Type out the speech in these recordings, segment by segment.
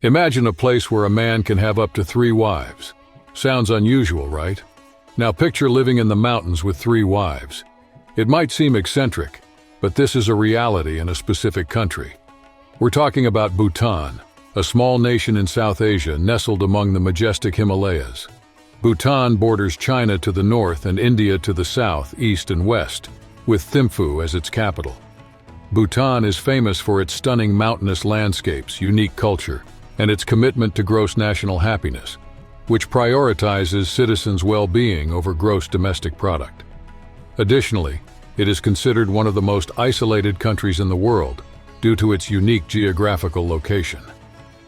Imagine a place where a man can have up to 3 wives. Sounds unusual, right? Now picture living in the mountains with 3 wives. It might seem eccentric, but this is a reality in a specific country. We're talking about Bhutan, a small nation in South Asia nestled among the majestic Himalayas. Bhutan borders China to the north and India to the south, east, and west, with Thimphu as its capital. Bhutan is famous for its stunning mountainous landscapes, unique culture, and its commitment to gross national happiness, which prioritizes citizens' well-being over gross domestic product. Additionally, it is considered one of the most isolated countries in the world due to its unique geographical location.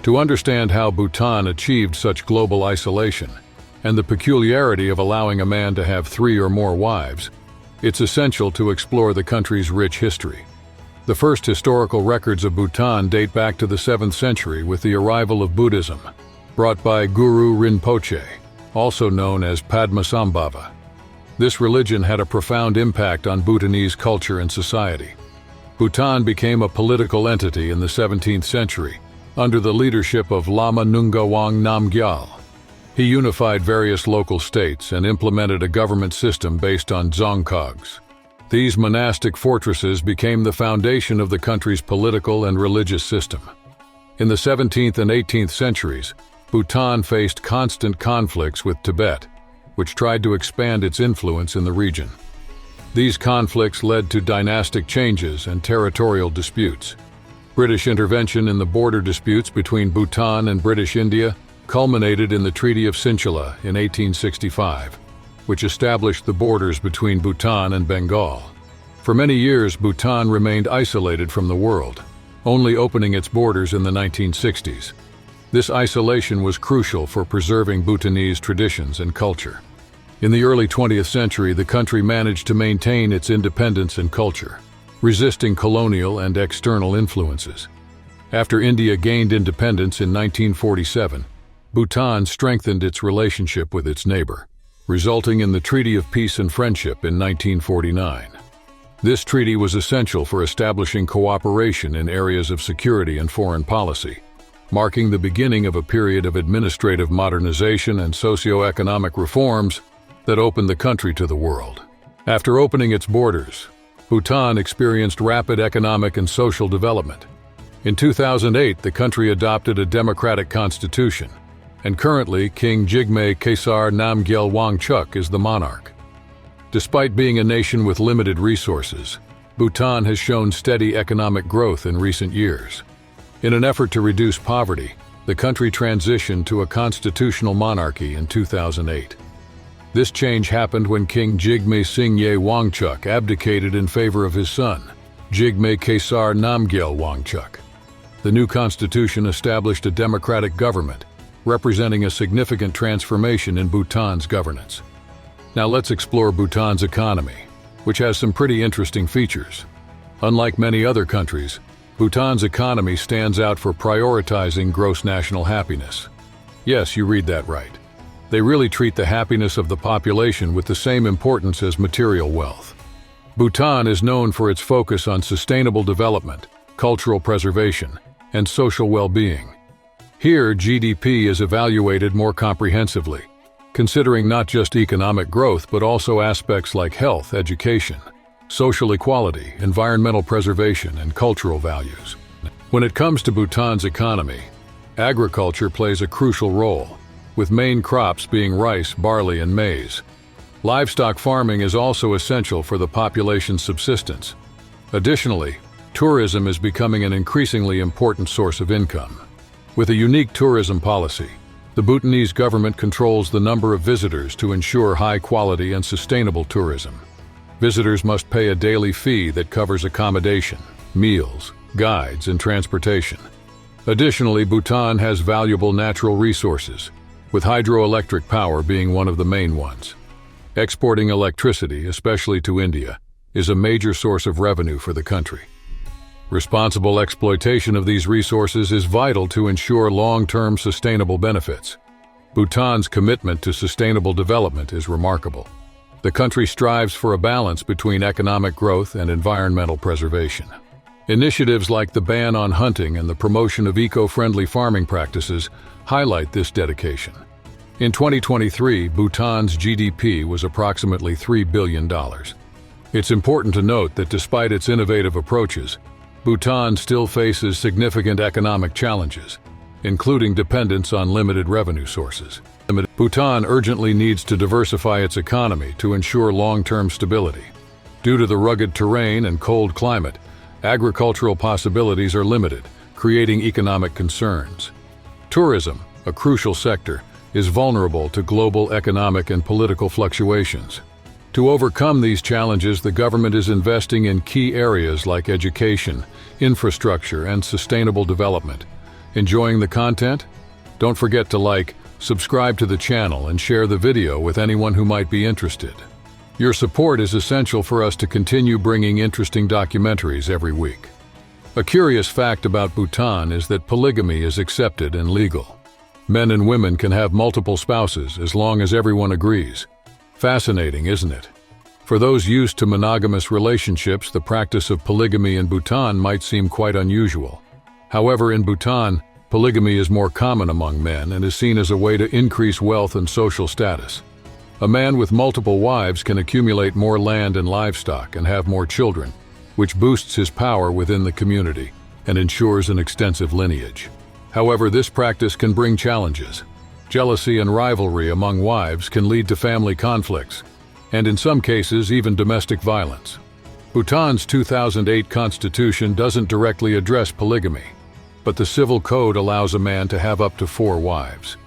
To understand how Bhutan achieved such global isolation and the peculiarity of allowing a man to have 3 or more wives, it's essential to explore the country's rich history. The first historical records of Bhutan date back to the 7th century with the arrival of Buddhism, brought by Guru Rinpoche, also known as Padmasambhava. This religion had a profound impact on Bhutanese culture and society. Bhutan became a political entity in the 17th century, under the leadership of Lama Nungawang Namgyal. He unified various local states and implemented a government system based on dzongkhags. These monastic fortresses became the foundation of the country's political and religious system. In the 17th and 18th centuries, Bhutan faced constant conflicts with Tibet, which tried to expand its influence in the region. These conflicts led to dynastic changes and territorial disputes. British intervention in the border disputes between Bhutan and British India culminated in the Treaty of Sinchala in 1865, which established the borders between Bhutan and Bengal. For many years, Bhutan remained isolated from the world, only opening its borders in the 1960s. This isolation was crucial for preserving Bhutanese traditions and culture. In the early 20th century, the country managed to maintain its independence and culture, resisting colonial and external influences. After India gained independence in 1947, Bhutan strengthened its relationship with its neighbor, resulting in the Treaty of Peace and Friendship in 1949. This treaty was essential for establishing cooperation in areas of security and foreign policy, marking the beginning of a period of administrative modernization and socio-economic reforms that opened the country to the world. After opening its borders, Bhutan experienced rapid economic and social development. In 2008, the country adopted a democratic constitution, and currently King Jigme Khesar Namgyel Wangchuck is the monarch. Despite being a nation with limited resources, Bhutan has shown steady economic growth in recent years. In an effort to reduce poverty, the country transitioned to a constitutional monarchy in 2008. This change happened when King Jigme Singye Wangchuck abdicated in favor of his son, Jigme Khesar Namgyel Wangchuck. The new constitution established a democratic government, representing a significant transformation in Bhutan's governance. Now let's explore Bhutan's economy, which has some pretty interesting features. Unlike many other countries, Bhutan's economy stands out for prioritizing gross national happiness. Yes, you read that right. They really treat the happiness of the population with the same importance as material wealth. Bhutan is known for its focus on sustainable development, cultural preservation, and social well-being. Here, GDP is evaluated more comprehensively, considering not just economic growth but also aspects like health, education, social equality, environmental preservation, and cultural values. When it comes to Bhutan's economy, agriculture plays a crucial role, with main crops being rice, barley, and maize. Livestock farming is also essential for the population's subsistence. Additionally, tourism is becoming an increasingly important source of income. With a unique tourism policy, the Bhutanese government controls the number of visitors to ensure high-quality and sustainable tourism. Visitors must pay a daily fee that covers accommodation, meals, guides, and transportation. Additionally, Bhutan has valuable natural resources, with hydroelectric power being one of the main ones. Exporting electricity, especially to India, is a major source of revenue for the country. Responsible exploitation of these resources is vital to ensure long-term sustainable benefits. Bhutan's commitment to sustainable development is remarkable. The country strives for a balance between economic growth and environmental preservation. Initiatives like the ban on hunting and the promotion of eco-friendly farming practices highlight this dedication. In 2023, Bhutan's GDP was approximately $3 billion. It's important to note that despite its innovative approaches, Bhutan still faces significant economic challenges, including dependence on limited revenue sources. Bhutan urgently needs to diversify its economy to ensure long-term stability. Due to the rugged terrain and cold climate, agricultural possibilities are limited, creating economic concerns. Tourism, a crucial sector, is vulnerable to global economic and political fluctuations. To overcome these challenges, the government is investing in key areas like education, infrastructure, and sustainable development. Enjoying the content? Don't forget to like, subscribe to the channel, and share the video with anyone who might be interested. Your support is essential for us to continue bringing interesting documentaries every week. A curious fact about Bhutan is that polygamy is accepted and legal. Men and women can have multiple spouses as long as everyone agrees. Fascinating, isn't it? For those used to monogamous relationships, the practice of polygamy in Bhutan might seem quite unusual. However, in Bhutan, polygamy is more common among men and is seen as a way to increase wealth and social status. A man with multiple wives can accumulate more land and livestock and have more children, which boosts his power within the community and ensures an extensive lineage. However, this practice can bring challenges. Jealousy and rivalry among wives can lead to family conflicts, and in some cases, even domestic violence. Bhutan's 2008 constitution doesn't directly address polygamy, but the civil code allows a man to have up to 4 wives.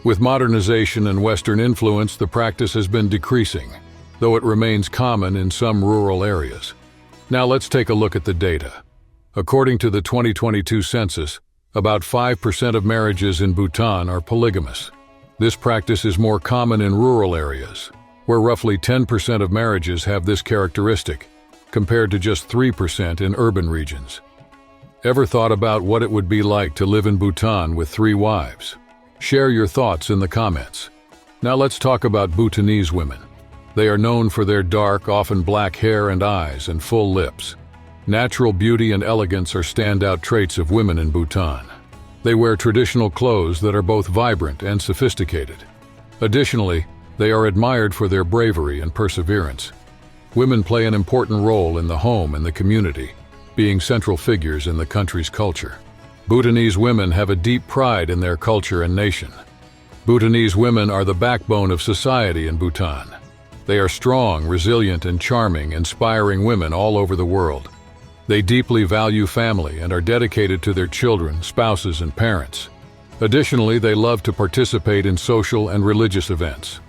With modernization and Western influence, the practice has been decreasing, though it remains common in some rural areas. Now let's take a look at the data. According to the 2022 census, about 5% of marriages in Bhutan are polygamous. This practice is more common in rural areas, where roughly 10% of marriages have this characteristic, compared to just 3% in urban regions. Ever thought about what it would be like to live in Bhutan with 3 wives? Share your thoughts in the comments. Now let's talk about Bhutanese women. They are known for their dark, often black hair and eyes and full lips. Natural beauty and elegance are standout traits of women in Bhutan. They wear traditional clothes that are both vibrant and sophisticated. Additionally, they are admired for their bravery and perseverance. Women play an important role in the home and the community, being central figures in the country's culture. Bhutanese women have a deep pride in their culture and nation. Bhutanese women are the backbone of society in Bhutan. They are strong, resilient, and charming, inspiring women all over the world. They deeply value family and are dedicated to their children, spouses, and parents. Additionally, they love to participate in social and religious events.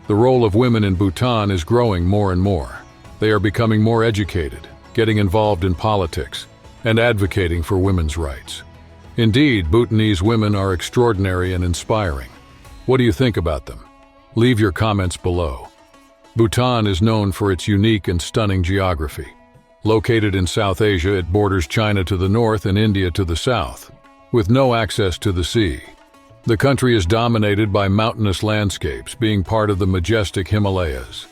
The role of women in Bhutan is growing more and more. They are becoming more educated, getting involved in politics, and advocating for women's rights. Indeed, Bhutanese women are extraordinary and inspiring. What do you think about them? Leave your comments below. Bhutan is known for its unique and stunning geography. Located in South Asia, it borders China to the north and India to the south, with no access to the sea. The country is dominated by mountainous landscapes, being part of the majestic Himalayas.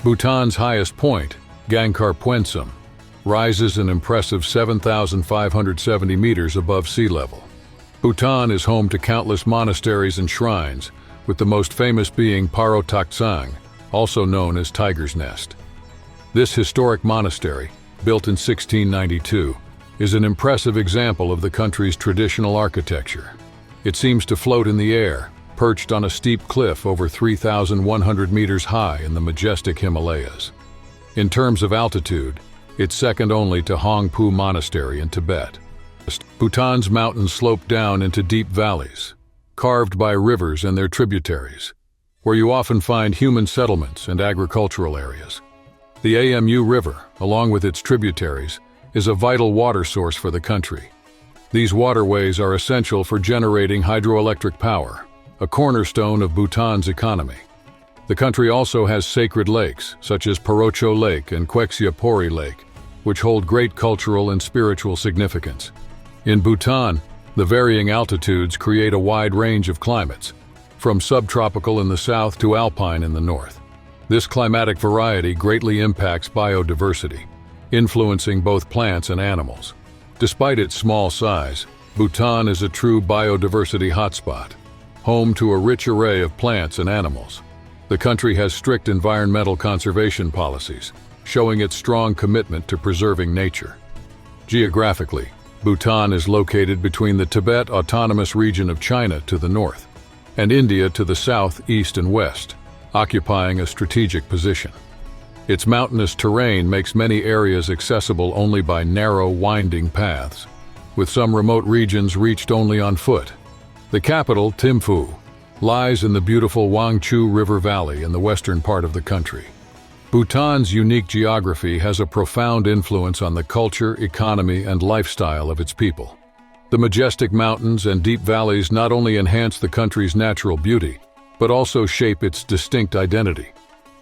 Bhutan's highest point, Gangkhar Puensum, rises an impressive 7,570 meters above sea level. Bhutan is home to countless monasteries and shrines, with the most famous being Paro Taktsang, also known as Tiger's Nest. This historic monastery, built in 1692, is an impressive example of the country's traditional architecture. It seems to float in the air, perched on a steep cliff over 3,100 meters high in the majestic Himalayas. In terms of altitude, it's second only to Hongpu Monastery in Tibet. Bhutan's mountains slope down into deep valleys, carved by rivers and their tributaries, where you often find human settlements and agricultural areas. The Amu River, along with its tributaries, is a vital water source for the country. These waterways are essential for generating hydroelectric power, a cornerstone of Bhutan's economy. The country also has sacred lakes, such as Parocho Lake and Kweksiapori Lake, which hold great cultural and spiritual significance. In Bhutan, the varying altitudes create a wide range of climates, from subtropical in the south to alpine in the north. This climatic variety greatly impacts biodiversity, influencing both plants and animals. Despite its small size, Bhutan is a true biodiversity hotspot, home to a rich array of plants and animals. The country has strict environmental conservation policies, showing its strong commitment to preserving nature. Geographically, Bhutan is located between the Tibet Autonomous Region of China to the north and India to the south, east, and west, occupying a strategic position. Its mountainous terrain makes many areas accessible only by narrow, winding paths, with some remote regions reached only on foot. The capital, Thimphu, lies in the beautiful Wangchu River Valley in the western part of the country. Bhutan's unique geography has a profound influence on the culture, economy, and lifestyle of its people. The majestic mountains and deep valleys not only enhance the country's natural beauty, but also shape its distinct identity.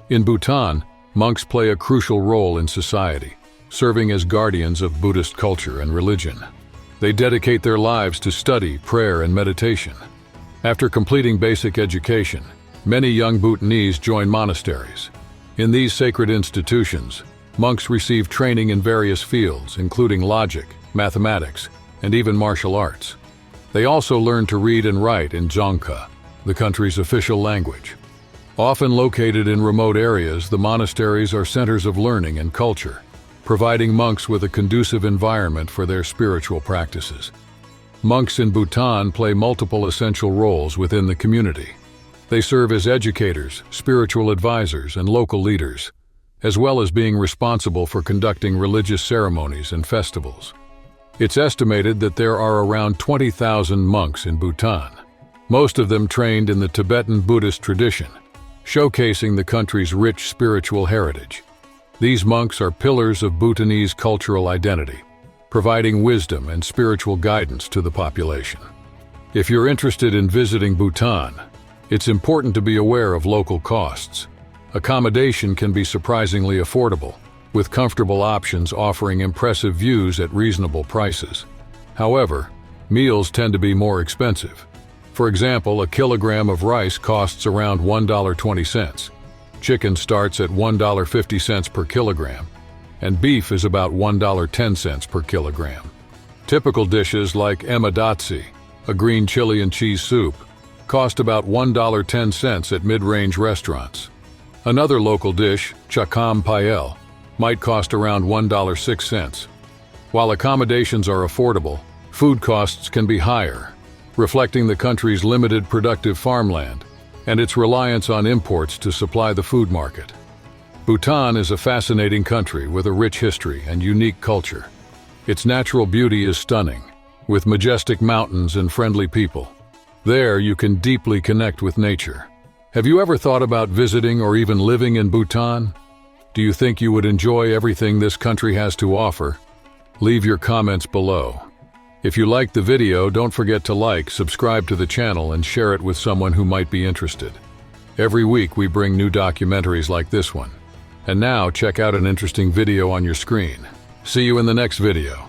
In Bhutan, monks play a crucial role in society, serving as guardians of Buddhist culture and religion. They dedicate their lives to study, prayer, and meditation. After completing basic education, many young Bhutanese join monasteries. In these sacred institutions, monks receive training in various fields, including logic, mathematics, and even martial arts. They also learn to read and write in Dzongkha, the country's official language. Often located in remote areas, the monasteries are centers of learning and culture, providing monks with a conducive environment for their spiritual practices. Monks in Bhutan play multiple essential roles within the community. They serve as educators, spiritual advisors, and local leaders, as well as being responsible for conducting religious ceremonies and festivals. It's estimated that there are around 20,000 monks in Bhutan, most of them trained in the Tibetan Buddhist tradition, showcasing the country's rich spiritual heritage. These monks are pillars of Bhutanese cultural identity, providing wisdom and spiritual guidance to the population. If you're interested in visiting Bhutan, it's important to be aware of local costs. Accommodation can be surprisingly affordable, with comfortable options offering impressive views at reasonable prices. However, meals tend to be more expensive. For example, a kilogram of rice costs around $1.20. Chicken starts at $1.50 per kilogram, and beef is about $1.10 per kilogram. Typical dishes like emadatsi, a green chili and cheese soup, cost about $1.10 at mid-range restaurants. Another local dish, chakam payel, might cost around $1.06. While accommodations are affordable, food costs can be higher, reflecting the country's limited productive farmland and its reliance on imports to supply the food market. Bhutan is a fascinating country with a rich history and unique culture. Its natural beauty is stunning, with majestic mountains and friendly people. There, you can deeply connect with nature. Have you ever thought about visiting or even living in Bhutan? Do you think you would enjoy everything this country has to offer? Leave your comments below. If you liked the video, don't forget to like, subscribe to the channel, and share it with someone who might be interested. Every week we bring new documentaries like this one. And now check out an interesting video on your screen. See you in the next video.